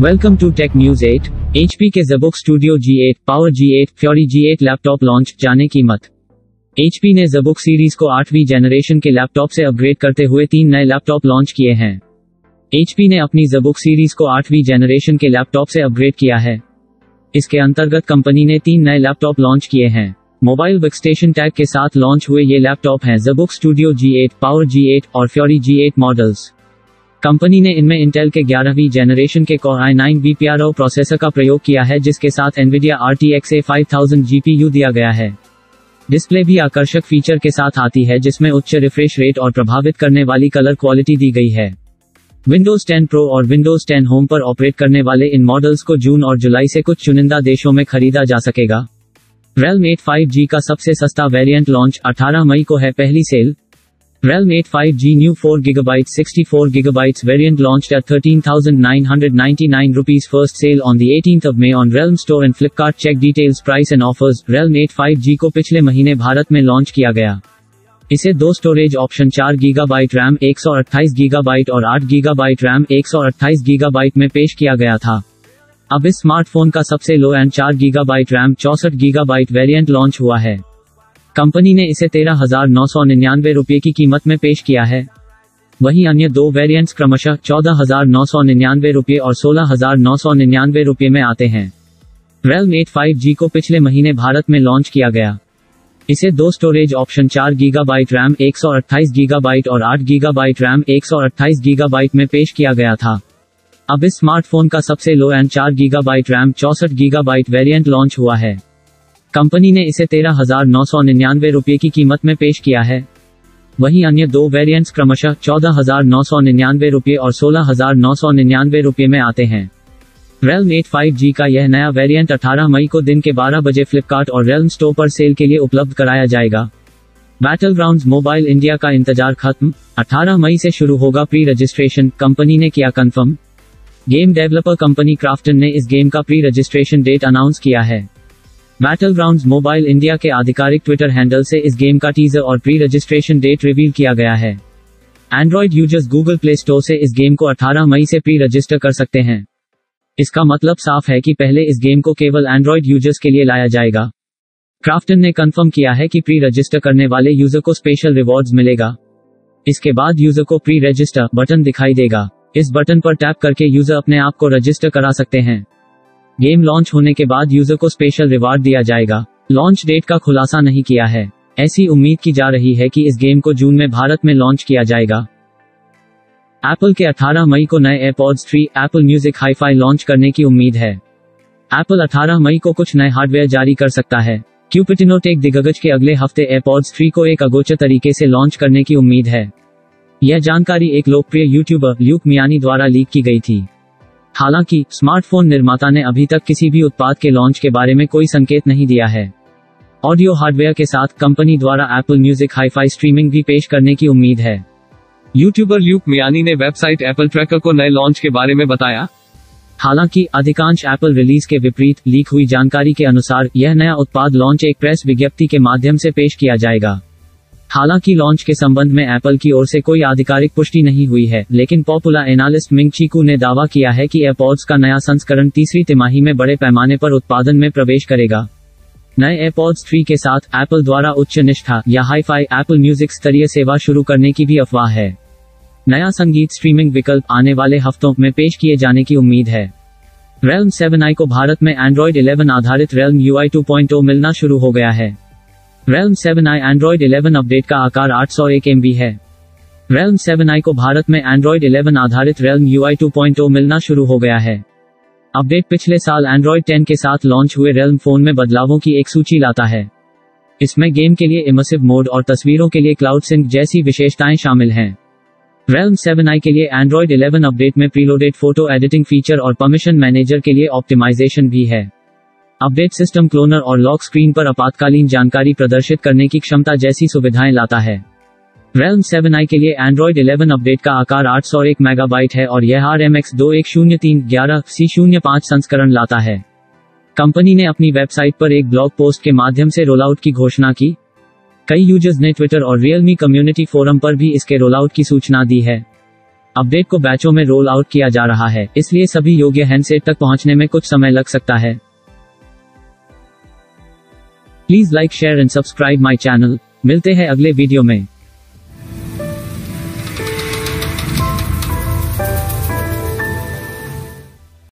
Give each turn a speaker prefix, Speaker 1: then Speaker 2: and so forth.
Speaker 1: Welcome to tech news 8। HP के ZBook Studio G8 power G8 Fury G8 laptop launch, जाने कीमत। HP ने ZBook series को 8वीं जनरेशन के लैपटॉप से अपग्रेड करते हुए 3 नए लैपटॉप लॉन्च किए हैं। HP ने अपनी ZBook सीरीज को 8वीं जनरेशन के लैपटॉप से अपग्रेड किया है। इसके अंतर्गत कंपनी ने 3 नए लैपटॉप लॉन्च किए हैं। मोबाइल वर्कस्टेशन टैग के साथ लॉन्च हुए ये लैपटॉप हैं ZBook Studio G8, power G8 और Fury G8 मॉडल्स। कंपनी ने इनमें इंटेल के 11वीं जनरेशन के Core i9 vPro प्रोसेसर का प्रयोग किया है, जिसके साथ NVIDIA RTX A5000 GPU दिया गया है। डिस्प्ले भी आकर्षक फीचर के साथ आती है, जिसमें उच्च रिफ्रेश रेट और प्रभावित करने वाली कलर क्वालिटी दी गई है। Windows 10 Pro और Windows 10 Home पर ऑपरेट करने वाले इन मॉडल्स को जून और जुलाई से कुछ चुनिंदा देशों में खरीदा जा सकेगा। Realme 8 5G का सबसे सस्ता वेरिएंट लॉन्च, 18 मई को है पहली cell. Realme 8 5G New 4GB 64GB variant launched at ₹13,999 first sale on the 18th of May on Realme Store and Flipkart। Check details, price and offers। Realme 8 5G को पिछले महीने भारत में लॉन्च किया गया। इसे 2 storage option 4GB RAM 128GB और 8GB RAM 128GB में पेश किया गया था। अब इस स्मार्टफोन का सबसे low end 4GB RAM 64GB variant launch हुआ है। कंपनी ने इसे ₹13,999 की कीमत में पेश किया है। वहीं अन्य 2 वेरिएंट्स क्रमशः ₹14,999 और ₹16,999 में आते हैं। Realme 8 5G को पिछले महीने भारत में लॉन्च किया गया। इसे 2 storage option 4GB RAM 128GB और 8GB RAM 128GB में पेश किया गया था। अब इस स्मार्टफोन का सबसे low end 4GB RAM 64GB variant launch हुआ है। कंपनी ने इसे ₹13,999 की कीमत में पेश किया है। वहीं अन्य 2 वेरिएंट्स क्रमशः ₹14,999 और ₹16,999 में आते हैं। Realme 8 5G का यह नया वेरिएंट 18 मई को दिन के 12 बजे फ्लिपकार्ट और Realme स्टोर पर सेल के लिए उपलब्ध कराया जाएगा। बैटलग्राउंड्स मोबाइल इंडिया का इंतजार खत्म, 18 मई से शुरू होगा प्री रजिस्ट्रेशन, कंपनी ने किया confirm. Game developer company Krafton ने इस गेम का प्री रजिस्ट्रेशन डेट अनाउंस किया है। बैटलग्राउंड्स मोबाइल इंडिया के आधिकारिक ट्विटर हैंडल से इस गेम का टीजर और प्री रजिस्ट्रेशन डेट रिवील किया गया है। Android users Google play store से इस गेम को 18 मई से प्री रजिस्टर कर सकते हैं। इसका मतलब साफ है कि पहले इस गेम को केवल एंड्रॉइड यूजर्स के लिए लाया जाएगा। क्राफ्टन ने कंफर्म किया है कि प्री रजिस्टर करने वाले यूजर को स्पेशल रिवॉर्ड्स मिलेगा। इसके बाद यूजर को प्री रजिस्टर बटन दिखाई देगा। इस बटन पर टैप करके यूजर अपने आप को रजिस्टर करा सकते हैं। गेम लॉन्च होने के बाद यूजर को स्पेशल रिवार्ड दिया जाएगा। लॉन्च डेट का खुलासा नहीं किया है। ऐसी उम्मीद की जा रही है कि इस गेम को जून में भारत में लॉन्च किया जाएगा। एप्पल के 18 मई को नए AirPods 3 Apple Music Hi-Fi launch करने की उम्मीद है। एप्पल 18 मई को कुछ नए हार्डवेयर जारी कर सकता है। क्यूपर्टिनो टेक दिग्गज के अगले हफ्ते AirPods 3 को एक अगोचर तरीके से लॉन्च करने की उम्मीद है। यह जानकारी एक लोकप्रिय यूट्यूबर ल्यूक मियानी द्वारा लीक की गई थी। हालांकि स्मार्टफोन निर्माता ने अभी तक किसी भी उत्पाद के लॉन्च के बारे में कोई संकेत नहीं दिया है। ऑडियो हार्डवेयर के साथ कंपनी द्वारा Apple Music Hi-Fi स्ट्रीमिंग भी पेश करने की उम्मीद है। यूट्यूबर ल्यूक मियानी ने वेबसाइट एप्पल ट्रैकर को नए लॉन्च के बारे में बताया। हालांकि अधिकांश एप्पल रिलीज के विपरीत लीक हुई जानकारी के अनुसार यह नया उत्पाद लॉन्च एक प्रेस विज्ञप्ति के माध्यम से पेश किया जाएगा। हालांकि लॉन्च के संबंध में एप्पल की ओर से कोई आधिकारिक पुष्टि नहीं हुई है, लेकिन पॉपुलर एनालिस्ट मिंग चिकू ने दावा किया है कि एयरपॉड्स का नया संस्करण तीसरी तिमाही में बड़े पैमाने पर उत्पादन में प्रवेश करेगा। नए एयरपॉड्स 3 के साथ एप्पल द्वारा उच्च निष्ठा या हाई-फाई एप्पल म्यूजिक स्तरीय सेवा शुरू करने की भी अफवाह है। नया संगीत स्ट्रीमिंग विकल्प आने वाले हफ्तों में पेश किए जाने की उम्मीद है। Realme 7i को भारत में Android 11 आधारित Realme UI 2.0 मिलना शुरू हो गया है। Realme 7i Android 11 अपडेट का आकार 801 MB है। Realme 7i को भारत में Android 11 आधारित Realme UI 2.0 मिलना शुरू हो गया है। अपडेट पिछले साल Android 10 के साथ लॉन्च हुए Realme फोन में बदलावों की एक सूची लाता है। इसमें गेम के लिए इमर्सिव मोड और तस्वीरों के लिए क्लाउड सिंक जैसी विशेषताएं शामिल हैं। Realme 7i के लिए Android 11 अपडेट में प्रीलोडेड फोटो एडिटिंग फीचर और परमिशन मैनेजर के लिए ऑप्टिमाइजेशन भी है। अपडेट सिस्टम क्लोनर और लॉक स्क्रीन पर आपातकालीन जानकारी प्रदर्शित करने की क्षमता जैसी सुविधाएं लाता है। Realme 7i के लिए Android 11 अपडेट का आकार 801 मेगाबाइट है और यह RMX 210311C05 संस्करण लाता है। कंपनी ने अपनी वेबसाइट पर एक ब्लॉग पोस्ट के माध्यम से रोलआउट की घोषणा की। कई यूजर्स ने ट्विटर और Realme कम्युनिटी फोरम पर भी इसके रोलआउट की सूचना दी है। अपडेट को बैचों में रोल आउट किया जा रहा है, इसलिए सभी योग्य हैंडसेट तक पहुंचने में कुछ समय लग सकता है। Please like, share and subscribe my channel. मिलते हैं अगले वीडियो में।